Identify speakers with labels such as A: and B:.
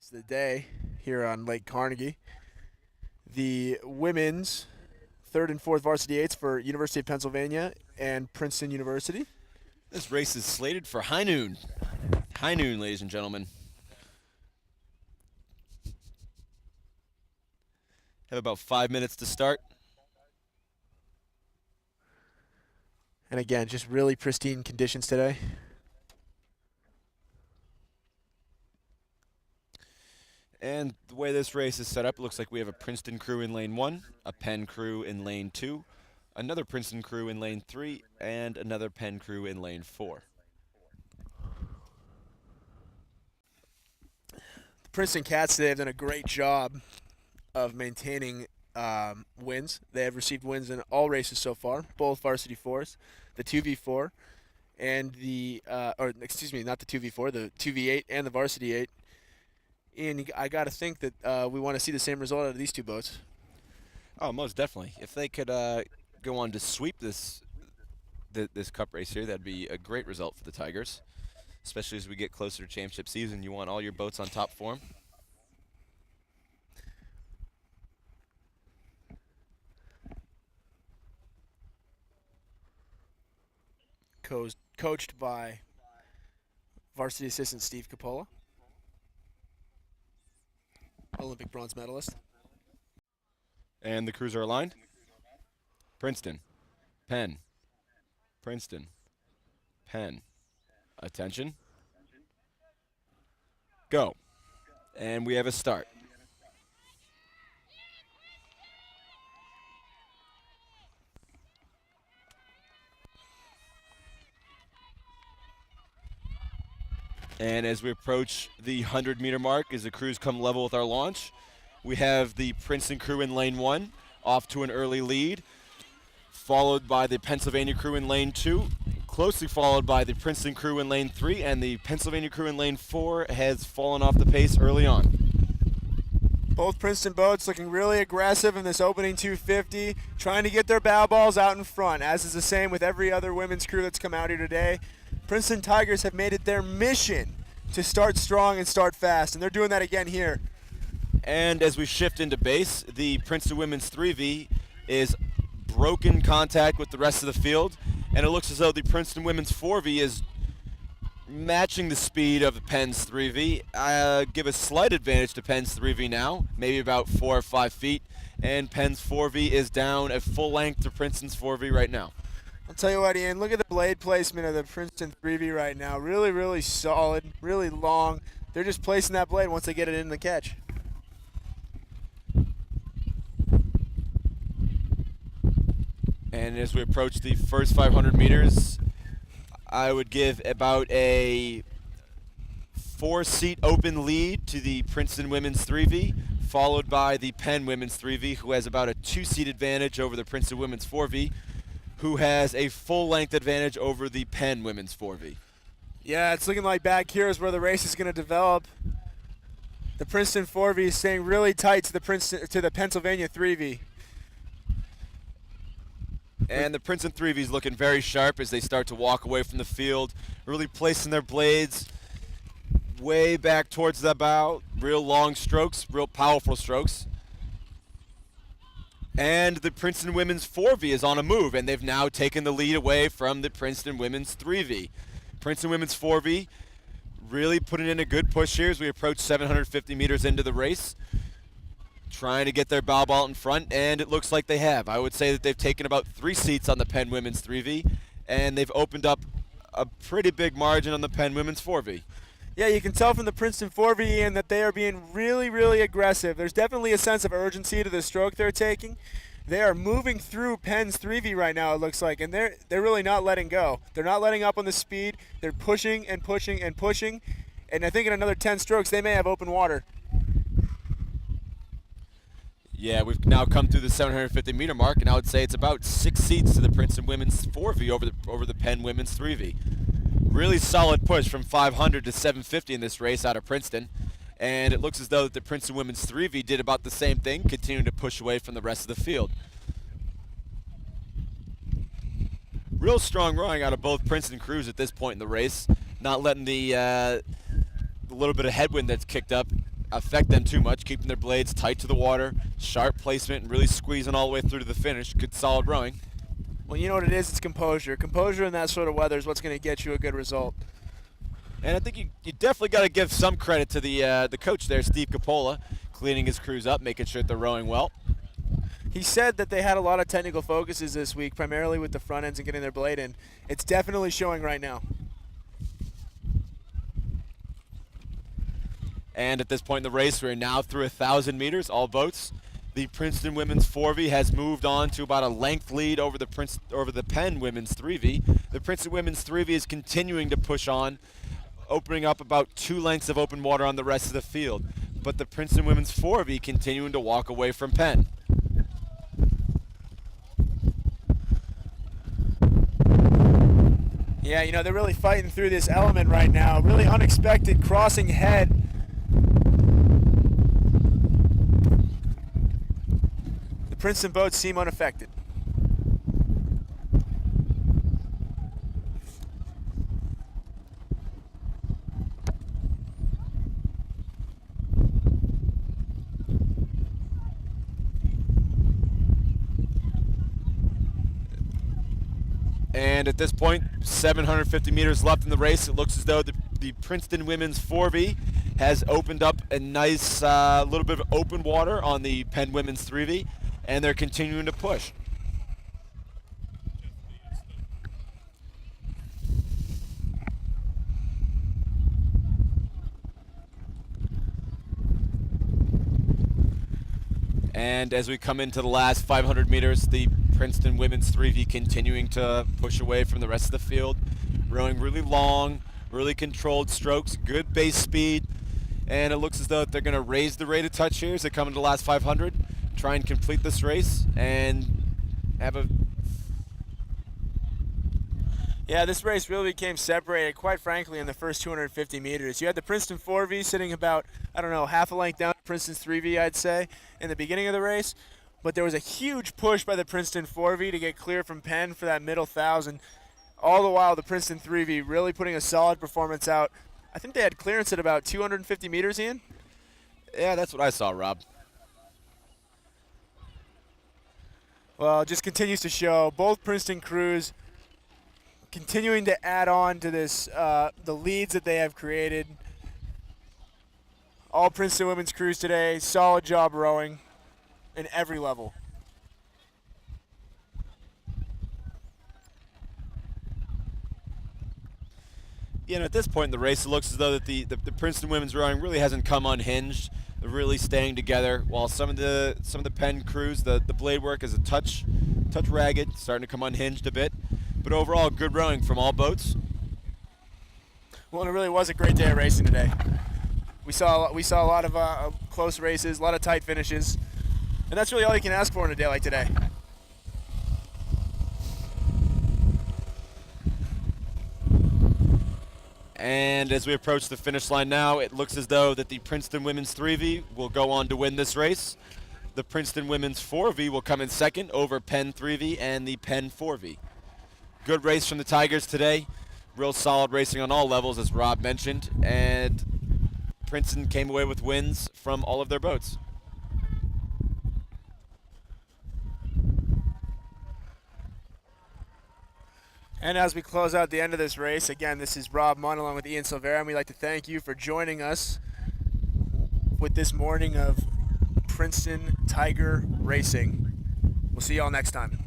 A: It's the day here on Lake Carnegie. The women's third and fourth varsity eights for University of Pennsylvania and Princeton University.
B: This race is slated for high noon. High noon, ladies and gentlemen. Have about 5 minutes to start.
A: And again, just really pristine conditions today.
B: And the way this race is set up, it looks like we have a Princeton crew in lane 1, a Penn crew in lane 2, another Princeton crew in lane 3, and another Penn crew in lane 4.
A: The Princeton Cats today have done a great job of maintaining wins. They have received wins in all races so far, both varsity fours, the 2v4, and the, not the 2v4, the 2v8 and the varsity 8. And I got to think that we want to see the same result out of these two boats.
B: Oh, most definitely. If they could go on to sweep this cup race here, that'd be a great result for the Tigers. Especially as we get closer to championship season, you want all your boats on top form.
A: Coached by varsity assistant Steve Capola, Olympic bronze medalist.
B: And the crews are aligned. Princeton, Penn, Princeton, Penn. Attention. Go. And we have a start. And as we approach the 100-meter mark, as the crews come level with our launch, we have the Princeton crew in lane 1 off to an early lead, followed by the Pennsylvania crew in lane 2, closely followed by the Princeton crew in lane 3, and the Pennsylvania crew in lane 4 has fallen off the pace early on.
A: Both Princeton boats looking really aggressive in this opening 250, trying to get their bow balls out in front, as is the same with every other women's crew that's come out here today. Princeton Tigers have made it their mission to start strong and start fast, and they're doing that again here.
B: And as we shift into base, the Princeton women's 3V is broken contact with the rest of the field, and it looks as though the Princeton women's 4V is matching the speed of the Penn's 3V. Give a slight advantage to Penn's 3V now, maybe about 4 or 5 feet, and Penn's 4V is down at full length to Princeton's 4V right now.
A: I'll tell you what, Ian, look at the blade placement of the Princeton 3V right now. Really, really solid, really long. They're just placing that blade once they get it in the catch.
B: And as we approach the first 500 meters, I would give about a 4-seat open lead to the Princeton women's 3V, followed by the Penn women's 3V, who has about a 2-seat advantage over the Princeton women's 4V, who has a full-length advantage over the Penn women's 4V.
A: Yeah, it's looking like back here is where the race is going to develop. The Princeton 4V is staying really tight to the Pennsylvania 3V.
B: And the Princeton 3V is looking very sharp as they start to walk away from the field, really placing their blades way back towards the bow. Real long strokes, real powerful strokes. And the Princeton women's 4V is on a move, and they've now taken the lead away from the Princeton women's 3V. Princeton women's 4V really putting in a good push here as we approach 750 meters into the race, trying to get their bow ball in front, and it looks like they have. I would say that they've taken about 3 seats on the Penn women's 3V, and they've opened up a pretty big margin on the Penn women's 4V.
A: Yeah, you can tell from the Princeton 4V, Ian, that they are being really, really aggressive. There's definitely a sense of urgency to the stroke they're taking. They are moving through Penn's 3V right now, it looks like, and they're really not letting go. They're not letting up on the speed. They're pushing and pushing and pushing, and I think in another 10 strokes they may have open water.
B: Yeah, we've now come through the 750-meter mark, and I would say it's about 6 seats to the Princeton women's 4V over the Penn women's 3V. Really solid push from 500 to 750 in this race out of Princeton, and it looks as though the Princeton women's 3V did about the same thing, continuing to push away from the rest of the field. Real strong rowing out of both Princeton crews at this point in the race, not letting the little bit of headwind that's kicked up affect them too much, keeping their blades tight to the water, sharp placement, and really squeezing all the way through to the finish. Good solid rowing.
A: Well, you know what it is? It's composure. Composure in that sort of weather is what's going to get you a good result.
B: And I think you definitely got to give some credit to the coach there, Steve Coppola, cleaning his crews up, making sure they're rowing well.
A: He said that they had a lot of technical focuses this week, primarily with the front ends and getting their blade in. It's definitely showing right now.
B: And at this point in the race, we're now through 1,000 meters, all boats. The Princeton women's 4V has moved on to about a length lead over the Penn women's 3V. The Princeton women's 3V is continuing to push on, opening up about 2 lengths of open water on the rest of the field. But the Princeton women's 4V continuing to walk away from Penn.
A: Yeah, you know, they're really fighting through this element right now. Really unexpected crossing head. The Princeton boats seem unaffected.
B: And at this point, 750 meters left in the race. It looks as though the Princeton women's 4V has opened up a nice little bit of open water on the Penn women's 3V, and they're continuing to push. And as we come into the last 500 meters, the Princeton women's 3V continuing to push away from the rest of the field, rowing really long, really controlled strokes, good base speed, and it looks as though they're going to raise the rate of touch here as they come into the last 500, try and complete this race, and have a...
A: Yeah, this race really became separated, quite frankly, in the first 250 meters. You had the Princeton 4V sitting about, I don't know, half a length down Princeton's 3V, I'd say, in the beginning of the race. But there was a huge push by the Princeton 4V to get clear from Penn for that middle 1,000. All the while, the Princeton 3V really putting a solid performance out. I think they had clearance at about 250 meters, Ian?
B: Yeah, that's what I saw, Rob.
A: Well, it just continues to show both Princeton crews continuing to add on to this, the leads that they have created. All Princeton women's crews today, solid job rowing in every level.
B: You know, at this point in the race, it looks as though that the Princeton women's rowing really hasn't come unhinged. They're really staying together, while some of the Penn crews, the blade work is a touch ragged, starting to come unhinged a bit. But overall, good rowing from all boats.
A: Well, and it really was a great day of racing today. We saw a lot of close races, a lot of tight finishes, and that's really all you can ask for in a day like today.
B: And as we approach the finish line now, it looks as though that the Princeton women's 3V will go on to win this race. The Princeton women's 4V will come in second over Penn 3V and the Penn 4V. Good race from the Tigers today. Real solid racing on all levels, as Rob mentioned, and Princeton came away with wins from all of their boats.
A: And as we close out the end of this race, again, this is Rob Munn along with Ian Silvera, and we'd like to thank you for joining us with this morning of Princeton Tiger Racing. We'll see you all next time.